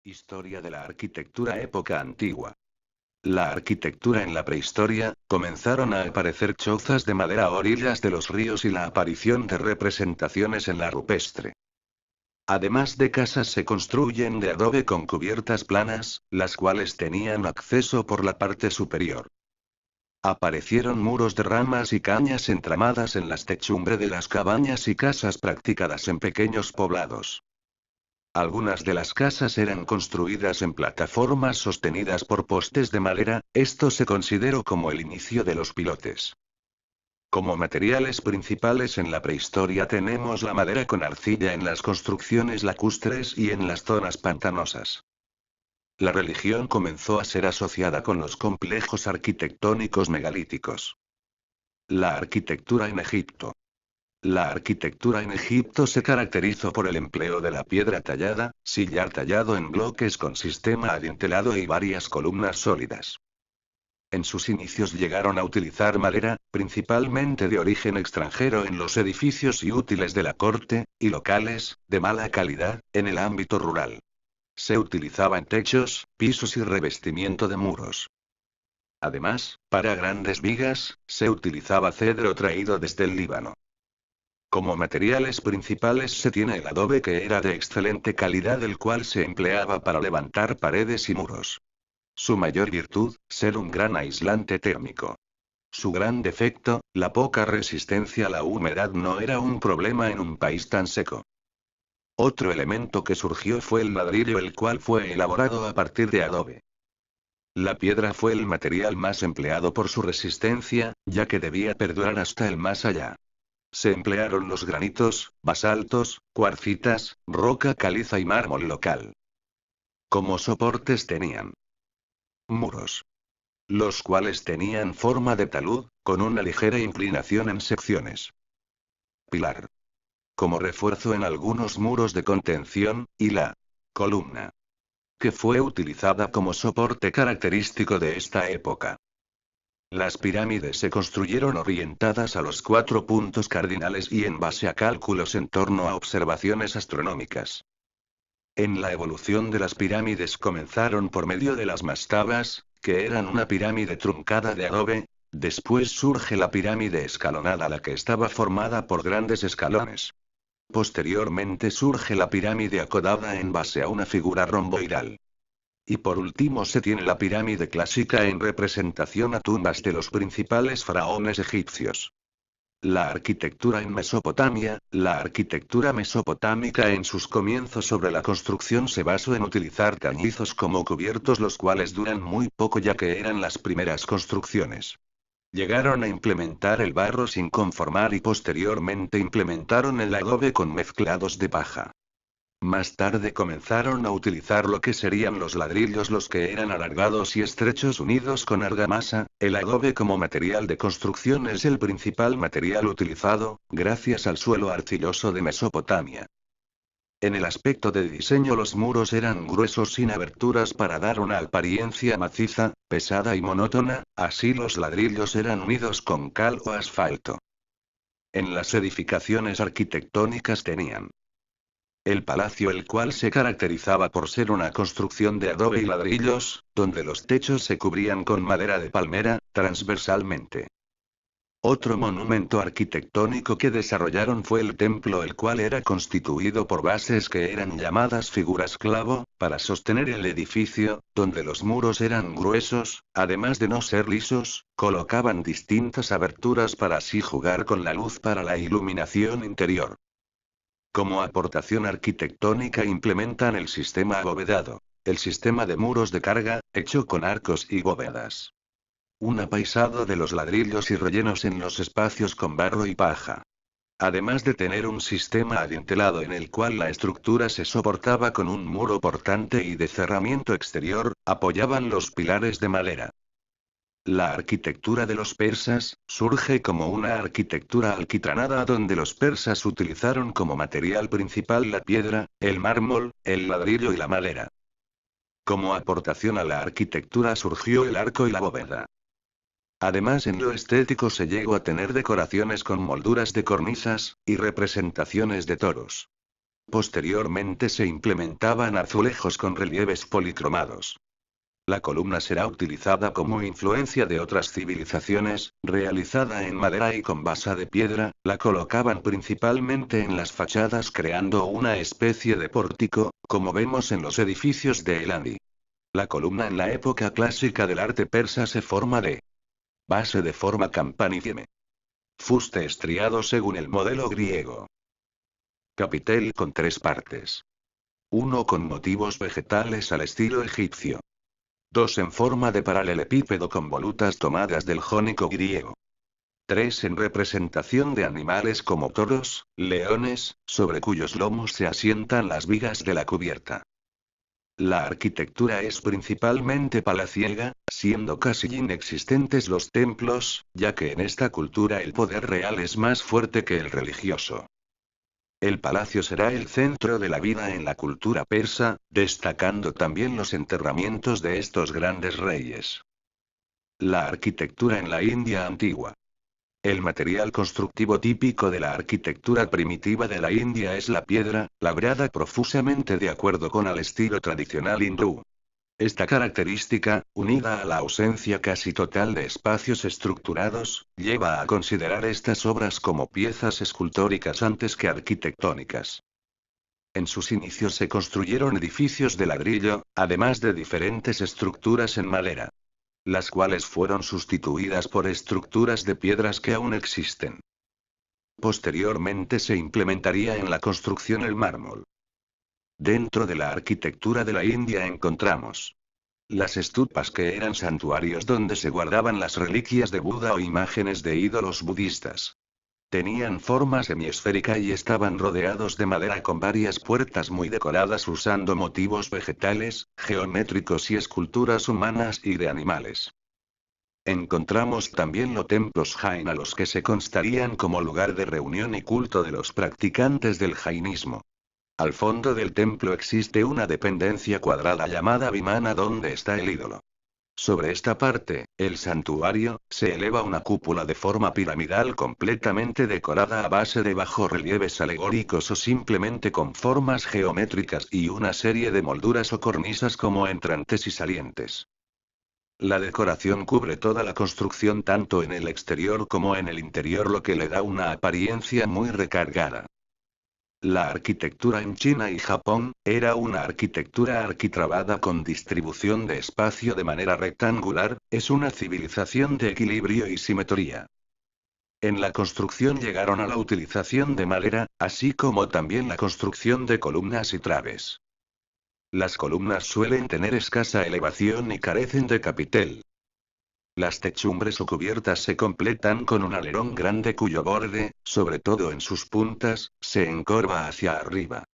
Historia de la arquitectura época antigua. La arquitectura en la prehistoria, comenzaron a aparecer chozas de madera a orillas de los ríos y la aparición de representaciones en la rupestre. Además de casas se construyen de adobe con cubiertas planas, las cuales tenían acceso por la parte superior. Aparecieron muros de ramas y cañas entramadas en las techumbre de las cabañas y casas practicadas en pequeños poblados. Algunas de las casas eran construidas en plataformas sostenidas por postes de madera, esto se consideró como el inicio de los pilotes. Como materiales principales en la prehistoria tenemos la madera con arcilla en las construcciones lacustres y en las zonas pantanosas. La religión comenzó a ser asociada con los complejos arquitectónicos megalíticos. La arquitectura en Egipto. La arquitectura en Egipto se caracterizó por el empleo de la piedra tallada, sillar tallado en bloques con sistema adintelado y varias columnas sólidas. En sus inicios llegaron a utilizar madera, principalmente de origen extranjero en los edificios y útiles de la corte, y locales, de mala calidad, en el ámbito rural. Se utilizaba en techos, pisos y revestimiento de muros. Además, para grandes vigas, se utilizaba cedro traído desde el Líbano. Como materiales principales se tiene el adobe que era de excelente calidad el cual se empleaba para levantar paredes y muros. Su mayor virtud, ser un gran aislante térmico. Su gran defecto, la poca resistencia a la humedad no era un problema en un país tan seco. Otro elemento que surgió fue el ladrillo el cual fue elaborado a partir de adobe. La piedra fue el material más empleado por su resistencia, ya que debía perdurar hasta el más allá. Se emplearon los granitos, basaltos, cuarcitas, roca caliza y mármol local. Como soportes tenían muros, los cuales tenían forma de talud, con una ligera inclinación en secciones. Pilar. Como refuerzo en algunos muros de contención, y la columna, que fue utilizada como soporte característico de esta época. Las pirámides se construyeron orientadas a los 4 puntos cardinales y en base a cálculos en torno a observaciones astronómicas. En la evolución de las pirámides comenzaron por medio de las mastabas, que eran una pirámide truncada de adobe. Después surge la pirámide escalonada, la que estaba formada por grandes escalones. Posteriormente surge la pirámide acodada en base a una figura romboidal. Y por último se tiene la pirámide clásica en representación a tumbas de los principales faraones egipcios. La arquitectura en Mesopotamia. La arquitectura mesopotámica en sus comienzos sobre la construcción se basó en utilizar cañizos como cubiertos, los cuales duran muy poco ya que eran las primeras construcciones. Llegaron a implementar el barro sin conformar y posteriormente implementaron el adobe con mezclados de paja. Más tarde comenzaron a utilizar lo que serían los ladrillos, los que eran alargados y estrechos unidos con argamasa. El adobe como material de construcción es el principal material utilizado, gracias al suelo arcilloso de Mesopotamia. En el aspecto de diseño los muros eran gruesos sin aberturas para dar una apariencia maciza, pesada y monótona, así los ladrillos eran unidos con cal o asfalto. En las edificaciones arquitectónicas tenían el palacio, el cual se caracterizaba por ser una construcción de adobe y ladrillos, donde los techos se cubrían con madera de palmera, transversalmente. Otro monumento arquitectónico que desarrollaron fue el templo, el cual era constituido por bases que eran llamadas figuras clavo, para sostener el edificio, donde los muros eran gruesos, además de no ser lisos, colocaban distintas aberturas para así jugar con la luz para la iluminación interior. Como aportación arquitectónica implementan el sistema abovedado, el sistema de muros de carga, hecho con arcos y bóvedas. Un apaisado de los ladrillos y rellenos en los espacios con barro y paja. Además de tener un sistema adintelado en el cual la estructura se soportaba con un muro portante y de cerramiento exterior, apoyaban los pilares de madera. La arquitectura de los persas surge como una arquitectura alquitranada donde los persas utilizaron como material principal la piedra, el mármol, el ladrillo y la madera. Como aportación a la arquitectura surgió el arco y la bóveda. Además, en lo estético se llegó a tener decoraciones con molduras de cornisas, y representaciones de toros. Posteriormente se implementaban azulejos con relieves policromados. La columna será utilizada como influencia de otras civilizaciones, realizada en madera y con base de piedra, la colocaban principalmente en las fachadas creando una especie de pórtico, como vemos en los edificios de Eladi. La columna en la época clásica del arte persa se forma de base de forma campaniforme. Fuste estriado según el modelo griego. Capitel con 3 partes. 1 con motivos vegetales al estilo egipcio. 2 en forma de paralelepípedo con volutas tomadas del jónico griego. 3 en representación de animales como toros, leones, sobre cuyos lomos se asientan las vigas de la cubierta. La arquitectura es principalmente palaciega, siendo casi inexistentes los templos, ya que en esta cultura el poder real es más fuerte que el religioso. El palacio será el centro de la vida en la cultura persa, destacando también los enterramientos de estos grandes reyes. La arquitectura en la India antigua. El material constructivo típico de la arquitectura primitiva de la India es la piedra, labrada profusamente de acuerdo con el estilo tradicional hindú. Esta característica, unida a la ausencia casi total de espacios estructurados, lleva a considerar estas obras como piezas escultóricas antes que arquitectónicas. En sus inicios se construyeron edificios de ladrillo, además de diferentes estructuras en madera, las cuales fueron sustituidas por estructuras de piedras que aún existen. Posteriormente se implementaría en la construcción el mármol. Dentro de la arquitectura de la India encontramos las estupas, que eran santuarios donde se guardaban las reliquias de Buda o imágenes de ídolos budistas. Tenían forma semiesférica y estaban rodeados de madera con varias puertas muy decoradas usando motivos vegetales, geométricos y esculturas humanas y de animales. Encontramos también los templos Jain, a los que se constarían como lugar de reunión y culto de los practicantes del jainismo. Al fondo del templo existe una dependencia cuadrada llamada Vimana donde está el ídolo. Sobre esta parte, el santuario, se eleva una cúpula de forma piramidal completamente decorada a base de bajorrelieves alegóricos o simplemente con formas geométricas y una serie de molduras o cornisas como entrantes y salientes. La decoración cubre toda la construcción tanto en el exterior como en el interior, lo que le da una apariencia muy recargada. La arquitectura en China y Japón, era una arquitectura arquitrabada con distribución de espacio de manera rectangular, es una civilización de equilibrio y simetría. En la construcción llegaron a la utilización de madera, así como también la construcción de columnas y traves. Las columnas suelen tener escasa elevación y carecen de capitel. Las techumbres o cubiertas se completan con un alerón grande cuyo borde, sobre todo en sus puntas, se encorva hacia arriba.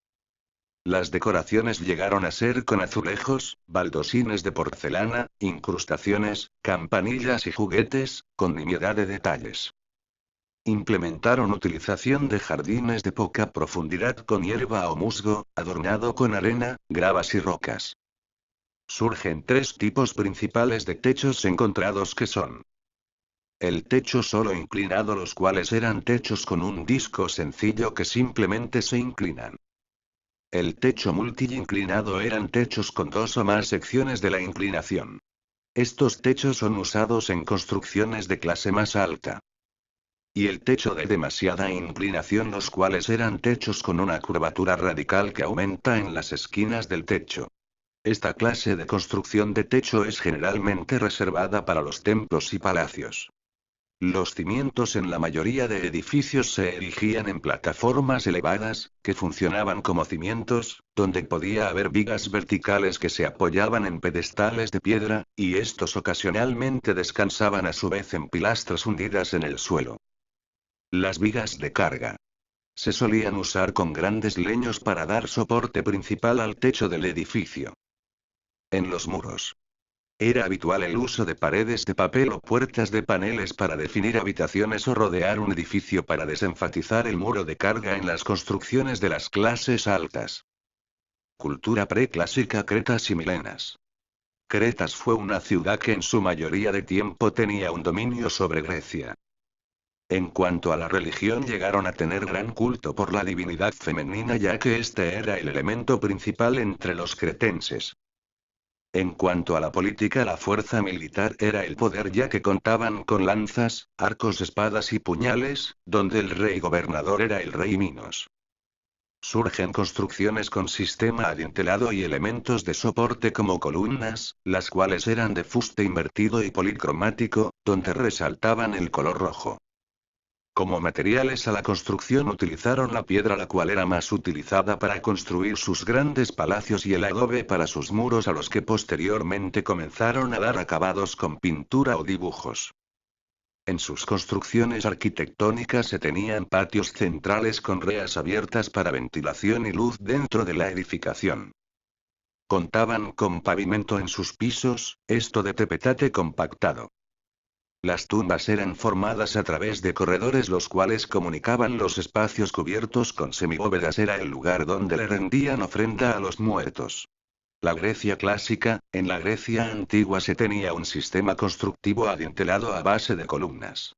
Las decoraciones llegaron a ser con azulejos, baldosines de porcelana, incrustaciones, campanillas y juguetes, con nimiedad de detalles. Implementaron utilización de jardines de poca profundidad con hierba o musgo, adornado con arena, gravas y rocas. Surgen 3 tipos principales de techos encontrados, que son el techo solo inclinado, los cuales eran techos con un disco sencillo que simplemente se inclinan. El techo multi-inclinado eran techos con 2 o más secciones de la inclinación. Estos techos son usados en construcciones de clase más alta. Y el techo de demasiada inclinación, los cuales eran techos con una curvatura radical que aumenta en las esquinas del techo. Esta clase de construcción de techo es generalmente reservada para los templos y palacios. Los cimientos en la mayoría de edificios se erigían en plataformas elevadas, que funcionaban como cimientos, donde podía haber vigas verticales que se apoyaban en pedestales de piedra, y estos ocasionalmente descansaban a su vez en pilastras hundidas en el suelo. Las vigas de carga se solían usar con grandes leños para dar soporte principal al techo del edificio. En los muros era habitual el uso de paredes de papel o puertas de paneles para definir habitaciones o rodear un edificio para desenfatizar el muro de carga en las construcciones de las clases altas. Cultura preclásica, Cretas y Milenas. Cretas fue una ciudad que en su mayoría de tiempo tenía un dominio sobre Grecia. En cuanto a la religión, llegaron a tener gran culto por la divinidad femenina, ya que este era el elemento principal entre los cretenses. En cuanto a la política, la fuerza militar era el poder, ya que contaban con lanzas, arcos, espadas y puñales, donde el rey gobernador era el rey Minos. Surgen construcciones con sistema adintelado y elementos de soporte como columnas, las cuales eran de fuste invertido y policromático, donde resaltaban el color rojo. Como materiales a la construcción utilizaron la piedra, la cual era más utilizada para construir sus grandes palacios, y el adobe para sus muros, a los que posteriormente comenzaron a dar acabados con pintura o dibujos. En sus construcciones arquitectónicas se tenían patios centrales con rejas abiertas para ventilación y luz dentro de la edificación. Contaban con pavimento en sus pisos, esto de tepetate compactado. Las tumbas eran formadas a través de corredores, los cuales comunicaban los espacios cubiertos con semibóvedas. Era el lugar donde le rendían ofrenda a los muertos. La Grecia clásica, en la Grecia antigua se tenía un sistema constructivo adintelado a base de columnas.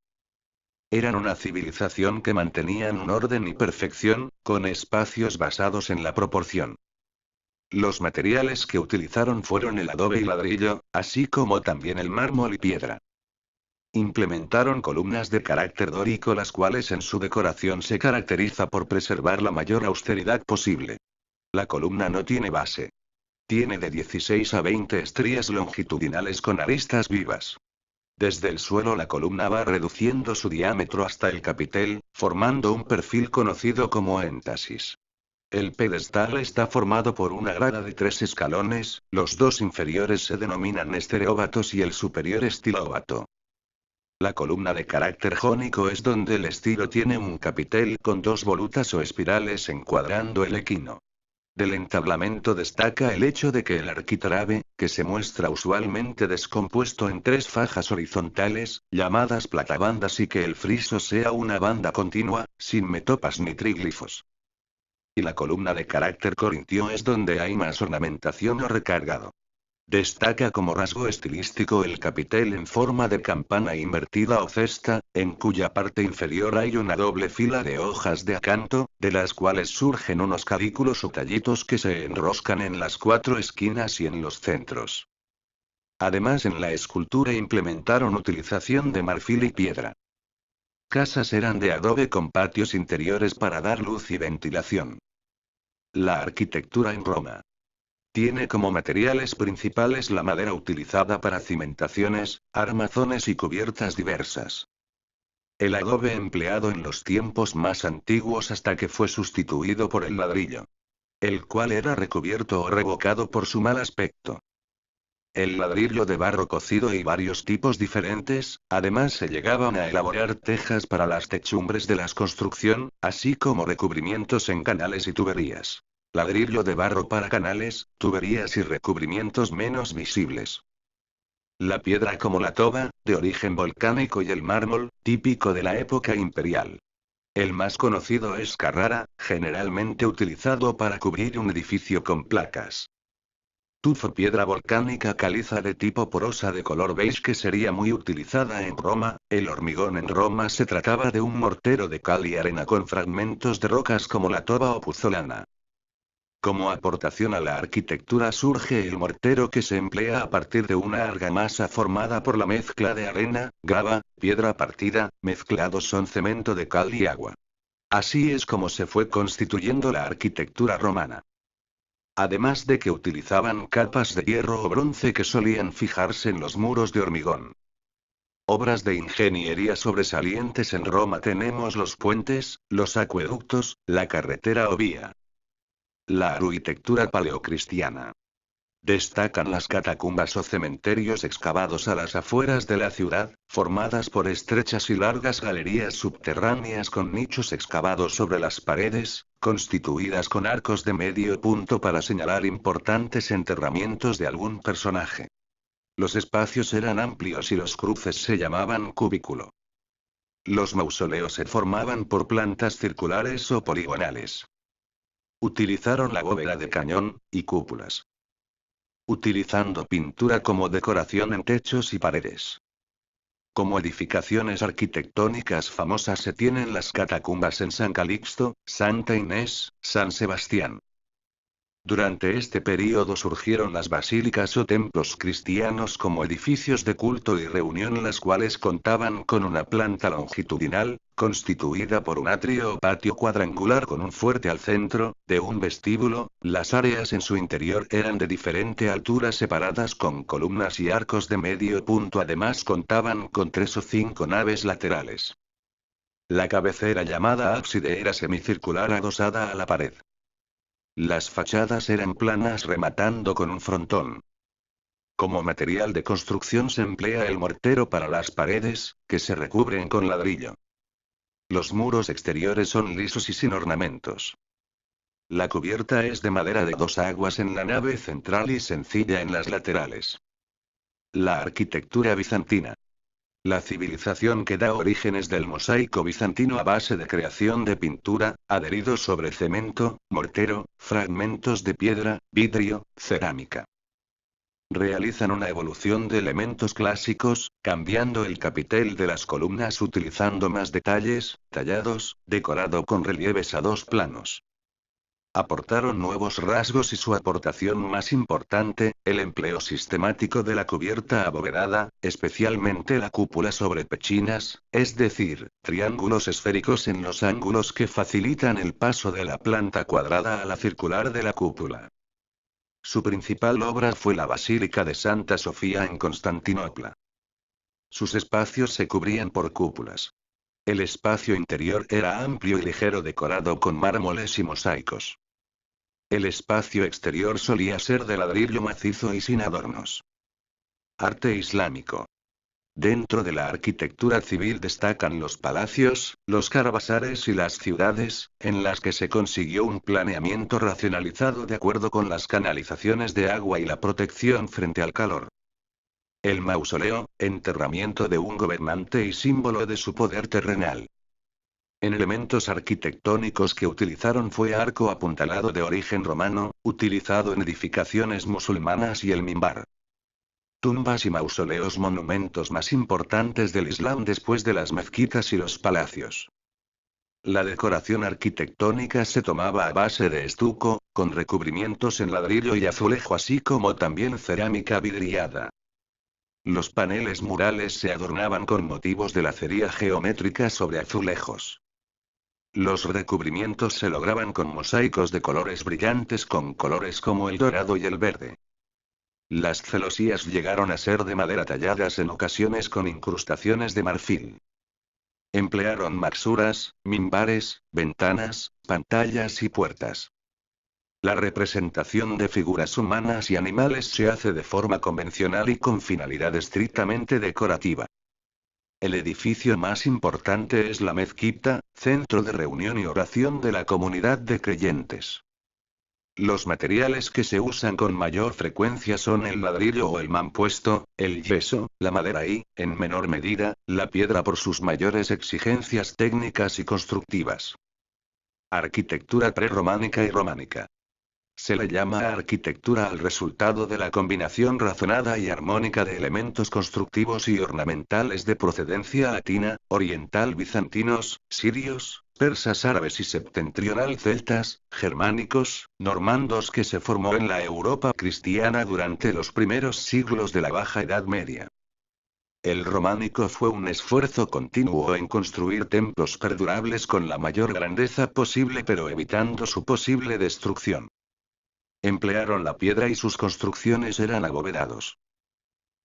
Eran una civilización que mantenían un orden y perfección, con espacios basados en la proporción. Los materiales que utilizaron fueron el adobe y ladrillo, así como también el mármol y piedra. Implementaron columnas de carácter dórico, las cuales en su decoración se caracteriza por preservar la mayor austeridad posible. La columna no tiene base. Tiene de 16 a 20 estrías longitudinales con aristas vivas. Desde el suelo la columna va reduciendo su diámetro hasta el capitel, formando un perfil conocido como éntasis. El pedestal está formado por una grada de 3 escalones, los dos inferiores se denominan estereóbatos y el superior estilóbato. La columna de carácter jónico es donde el estilo tiene un capitel con dos volutas o espirales encuadrando el equino. Del entablamento destaca el hecho de que el arquitrabe, que se muestra usualmente descompuesto en 3 fajas horizontales, llamadas platabandas, y que el friso sea una banda continua, sin metopas ni tríglifos. Y la columna de carácter corintio es donde hay más ornamentación o recargado. Destaca como rasgo estilístico el capitel en forma de campana invertida o cesta, en cuya parte inferior hay una doble fila de hojas de acanto, de las cuales surgen unos cadículos o tallitos que se enroscan en las 4 esquinas y en los centros. Además, en la escultura implementaron utilización de marfil y piedra. Casas eran de adobe con patios interiores para dar luz y ventilación. La arquitectura en Roma. Tiene como materiales principales la madera utilizada para cimentaciones, armazones y cubiertas diversas. El adobe empleado en los tiempos más antiguos hasta que fue sustituido por el ladrillo, el cual era recubierto o revocado por su mal aspecto. El ladrillo de barro cocido y varios tipos diferentes, además se llegaban a elaborar tejas para las techumbres de la construcción, así como recubrimientos en canales y tuberías. Ladrillo de barro para canales, tuberías y recubrimientos menos visibles. La piedra como la toba, de origen volcánico, y el mármol, típico de la época imperial. El más conocido es Carrara, generalmente utilizado para cubrir un edificio con placas. Tufo, piedra volcánica caliza de tipo porosa de color beige, que sería muy utilizada en Roma. El hormigón en Roma se trataba de un mortero de cal y arena con fragmentos de rocas como la toba o puzolana. Como aportación a la arquitectura surge el mortero, que se emplea a partir de una argamasa formada por la mezcla de arena, grava, piedra partida, mezclados son cemento de cal y agua. Así es como se fue constituyendo la arquitectura romana. Además de que utilizaban capas de hierro o bronce que solían fijarse en los muros de hormigón. Obras de ingeniería sobresalientes en Roma tenemos los puentes, los acueductos, la carretera o vía. La arquitectura paleocristiana. Destacan las catacumbas o cementerios excavados a las afueras de la ciudad, formadas por estrechas y largas galerías subterráneas con nichos excavados sobre las paredes, constituidas con arcos de medio punto para señalar importantes enterramientos de algún personaje. Los espacios eran amplios y los cruces se llamaban cubículo. Los mausoleos se formaban por plantas circulares o poligonales. Utilizaron la bóveda de cañón, y cúpulas. Utilizando pintura como decoración en techos y paredes. Como edificaciones arquitectónicas famosas se tienen las catacumbas en San Calixto, Santa Inés, San Sebastián. Durante este período surgieron las basílicas o templos cristianos como edificios de culto y reunión, las cuales contaban con una planta longitudinal, constituida por un atrio o patio cuadrangular con un fuerte al centro, de un vestíbulo. Las áreas en su interior eran de diferente altura, separadas con columnas y arcos de medio punto. Además contaban con 3 o 5 naves laterales. La cabecera, llamada ábside, era semicircular adosada a la pared. Las fachadas eran planas rematando con un frontón. Como material de construcción se emplea el mortero para las paredes, que se recubren con ladrillo. Los muros exteriores son lisos y sin ornamentos. La cubierta es de madera de 2 aguas en la nave central y sencilla en las laterales. La arquitectura bizantina. La civilización que da orígenes del mosaico bizantino a base de creación de pintura, adheridos sobre cemento, mortero, fragmentos de piedra, vidrio, cerámica. Realizan una evolución de elementos clásicos, cambiando el capitel de las columnas utilizando más detalles, tallados, decorado con relieves a 2 planos. Aportaron nuevos rasgos y su aportación más importante, el empleo sistemático de la cubierta abovedada, especialmente la cúpula sobre pechinas, es decir, triángulos esféricos en los ángulos que facilitan el paso de la planta cuadrada a la circular de la cúpula. Su principal obra fue la Basílica de Santa Sofía en Constantinopla. Sus espacios se cubrían por cúpulas. El espacio interior era amplio y ligero, decorado con mármoles y mosaicos. El espacio exterior solía ser de ladrillo macizo y sin adornos. Arte islámico. Dentro de la arquitectura civil destacan los palacios, los caravansares y las ciudades, en las que se consiguió un planeamiento racionalizado de acuerdo con las canalizaciones de agua y la protección frente al calor. El mausoleo, enterramiento de un gobernante y símbolo de su poder terrenal. En elementos arquitectónicos que utilizaron fue arco apuntalado de origen romano, utilizado en edificaciones musulmanas, y el minbar. Tumbas y mausoleos, monumentos más importantes del Islam después de las mezquitas y los palacios. La decoración arquitectónica se tomaba a base de estuco, con recubrimientos en ladrillo y azulejo, así como también cerámica vidriada. Los paneles murales se adornaban con motivos de lacería geométrica sobre azulejos. Los recubrimientos se lograban con mosaicos de colores brillantes con colores como el dorado y el verde. Las celosías llegaron a ser de madera, talladas en ocasiones con incrustaciones de marfil. Emplearon maxuras, minbares, ventanas, pantallas y puertas. La representación de figuras humanas y animales se hace de forma convencional y con finalidad estrictamente decorativa. El edificio más importante es la mezquita, centro de reunión y oración de la comunidad de creyentes. Los materiales que se usan con mayor frecuencia son el ladrillo o el mampuesto, el yeso, la madera y, en menor medida, la piedra por sus mayores exigencias técnicas y constructivas. Arquitectura prerrománica y románica. Se le llama arquitectura al resultado de la combinación razonada y armónica de elementos constructivos y ornamentales de procedencia latina, oriental, bizantinos, sirios, persas, árabes y septentrional, celtas, germánicos, normandos, que se formó en la Europa cristiana durante los primeros siglos de la Baja Edad Media. El románico fue un esfuerzo continuo en construir templos perdurables con la mayor grandeza posible, pero evitando su posible destrucción. Emplearon la piedra y sus construcciones eran abovedados.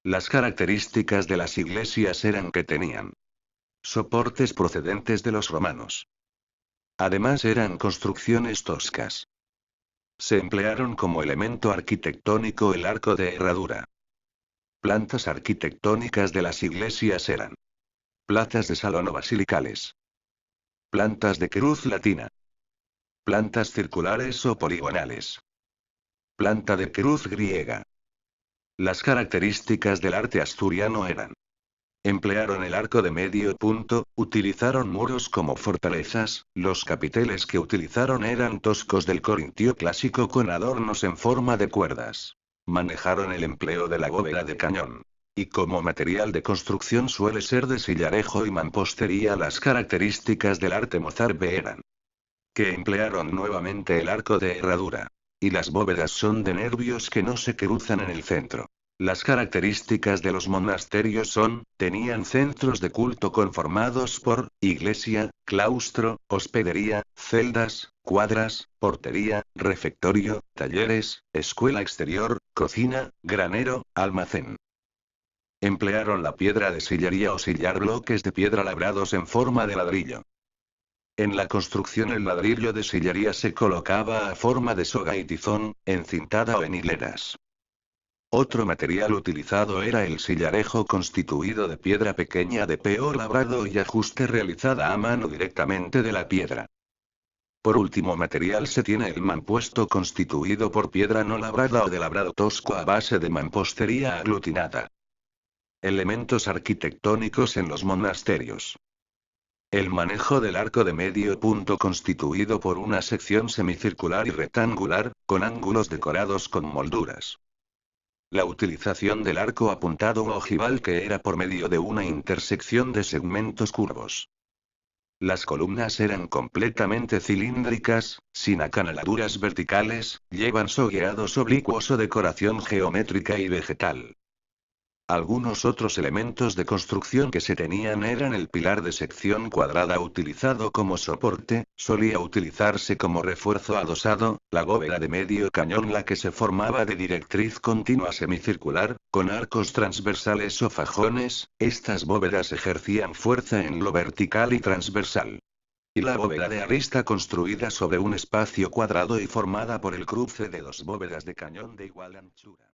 Las características de las iglesias eran que tenían soportes procedentes de los romanos. Además eran construcciones toscas. Se emplearon como elemento arquitectónico el arco de herradura. Plantas arquitectónicas de las iglesias eran plantas de salón o basilicales, plantas de cruz latina, plantas circulares o poligonales, planta de cruz griega. Las características del arte asturiano eran: emplearon el arco de medio punto, utilizaron muros como fortalezas, los capiteles que utilizaron eran toscos del corintio clásico con adornos en forma de cuerdas. Manejaron el empleo de la bóveda de cañón. Y como material de construcción suele ser de sillarejo y mampostería. Las características del arte mozárabe eran que emplearon nuevamente el arco de herradura. Y las bóvedas son de nervios que no se cruzan en el centro. Las características de los monasterios son, tenían centros de culto conformados por, iglesia, claustro, hospedería, celdas, cuadras, portería, refectorio, talleres, escuela exterior, cocina, granero, almacén. Emplearon la piedra de sillería o sillar, bloques de piedra labrados en forma de ladrillo. En la construcción el ladrillo de sillería se colocaba a forma de soga y tizón, encintada o en hileras. Otro material utilizado era el sillarejo, constituido de piedra pequeña de peor labrado y ajuste realizada a mano directamente de la piedra. Por último material se tiene el mampuesto, constituido por piedra no labrada o de labrado tosco a base de mampostería aglutinada. Elementos arquitectónicos en los monasterios. El manejo del arco de medio punto, constituido por una sección semicircular y rectangular, con ángulos decorados con molduras. La utilización del arco apuntado o ojival, que era por medio de una intersección de segmentos curvos. Las columnas eran completamente cilíndricas, sin acanaladuras verticales, llevan sogueados oblicuos o decoración geométrica y vegetal. Algunos otros elementos de construcción que se tenían eran el pilar de sección cuadrada utilizado como soporte, solía utilizarse como refuerzo adosado, la bóveda de medio cañón, la que se formaba de directriz continua semicircular, con arcos transversales o fajones. Estas bóvedas ejercían fuerza en lo vertical y transversal. Y la bóveda de arista, construida sobre un espacio cuadrado y formada por el cruce de dos bóvedas de cañón de igual anchura.